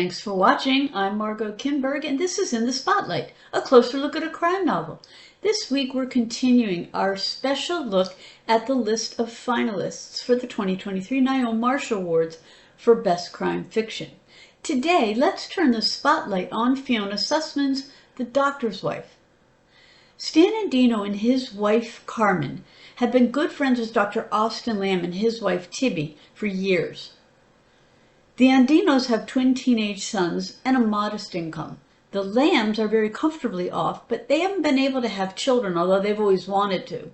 Thanks for watching. I'm Margot Kinberg, and this is In the Spotlight, a closer look at a crime novel. This week we're continuing our special look at the list of finalists for the 2023 Niall Marshall Awards for Best Crime Fiction. Today, let's turn the spotlight on Fiona Sussman's The Doctor's Wife. Stan Andino and his wife Carmen had been good friends with Dr. Austin Lamb and his wife Tibby for years. The Andinos have twin teenage sons and a modest income. The Lambs are very comfortably off, but they haven't been able to have children, although they've always wanted to.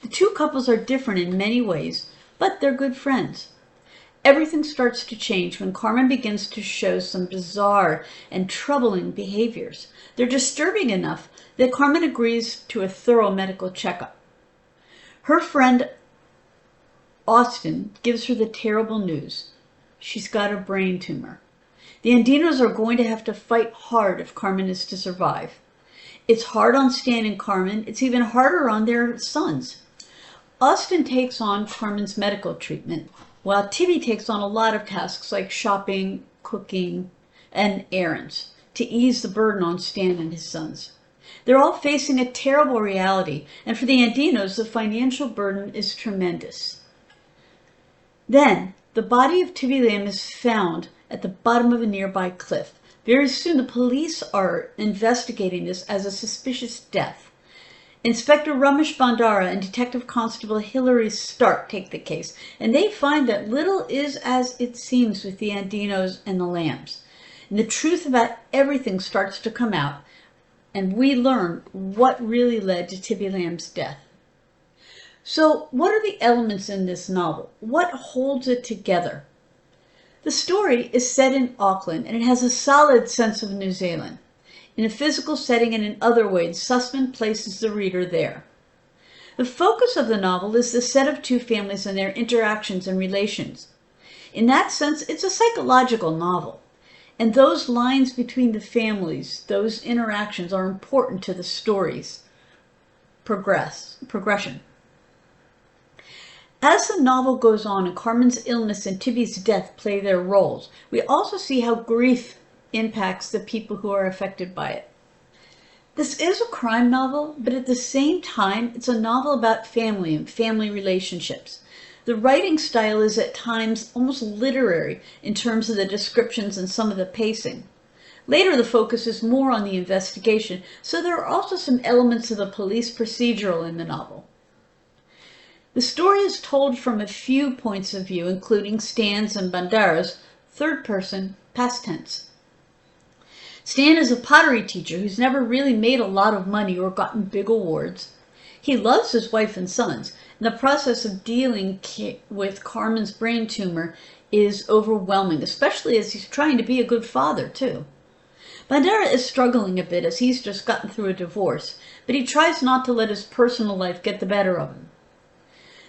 The two couples are different in many ways, but they're good friends. Everything starts to change when Carmen begins to show some bizarre and troubling behaviors. They're disturbing enough that Carmen agrees to a thorough medical checkup. Her friend Austin gives her the terrible news. She's got a brain tumor. The Andinos are going to have to fight hard if Carmen is to survive. It's hard on Stan and Carmen. It's even harder on their sons. Austin takes on Carmen's medical treatment, while Tibby takes on a lot of tasks like shopping, cooking, and errands to ease the burden on Stan and his sons. They're all facing a terrible reality, and for the Andinos, the financial burden is tremendous. Then, the body of Tibby Lamb is found at the bottom of a nearby cliff. Very soon, the police are investigating this as a suspicious death. Inspector Ramesh Bandara and Detective Constable Hilary Stark take the case, and they find that little is as it seems with the Andinos and the Lambs. And the truth about everything starts to come out, and we learn what really led to Tibby Lamb's death. So, what are the elements in this novel? What holds it together? The story is set in Auckland, and it has a solid sense of New Zealand. In a physical setting and in other ways, Sussman places the reader there. The focus of the novel is the set of two families and their interactions and relations. In that sense, it's a psychological novel. And those lines between the families, those interactions, are important to the story's progression. As the novel goes on and Carmen's illness and Tibby's death play their roles, we also see how grief impacts the people who are affected by it. This is a crime novel, but at the same time, it's a novel about family and family relationships. The writing style is at times almost literary in terms of the descriptions and some of the pacing. Later, the focus is more on the investigation, so there are also some elements of the police procedural in the novel. The story is told from a few points of view, including Stan's and Bandara's third-person past tense. Stan is a pottery teacher who's never really made a lot of money or gotten big awards. He loves his wife and sons, and the process of dealing with Carmen's brain tumor is overwhelming, especially as he's trying to be a good father, too. Bandara is struggling a bit as he's just gotten through a divorce, but he tries not to let his personal life get the better of him.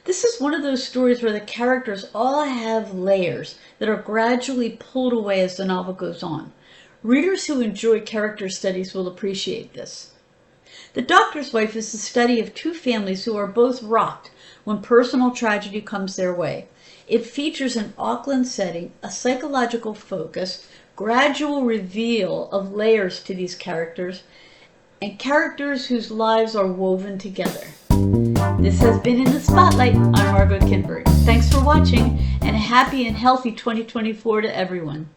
This is one of those stories where the characters all have layers that are gradually pulled away as the novel goes on. Readers who enjoy character studies will appreciate this. The Doctor's Wife is the study of two families who are both rocked when personal tragedy comes their way. It features an Auckland setting, a psychological focus, gradual reveal of layers to these characters, and characters whose lives are woven together. This has been In the Spotlight. I'm Margot Kinberg. Thanks for watching, and a happy and healthy 2024 to everyone.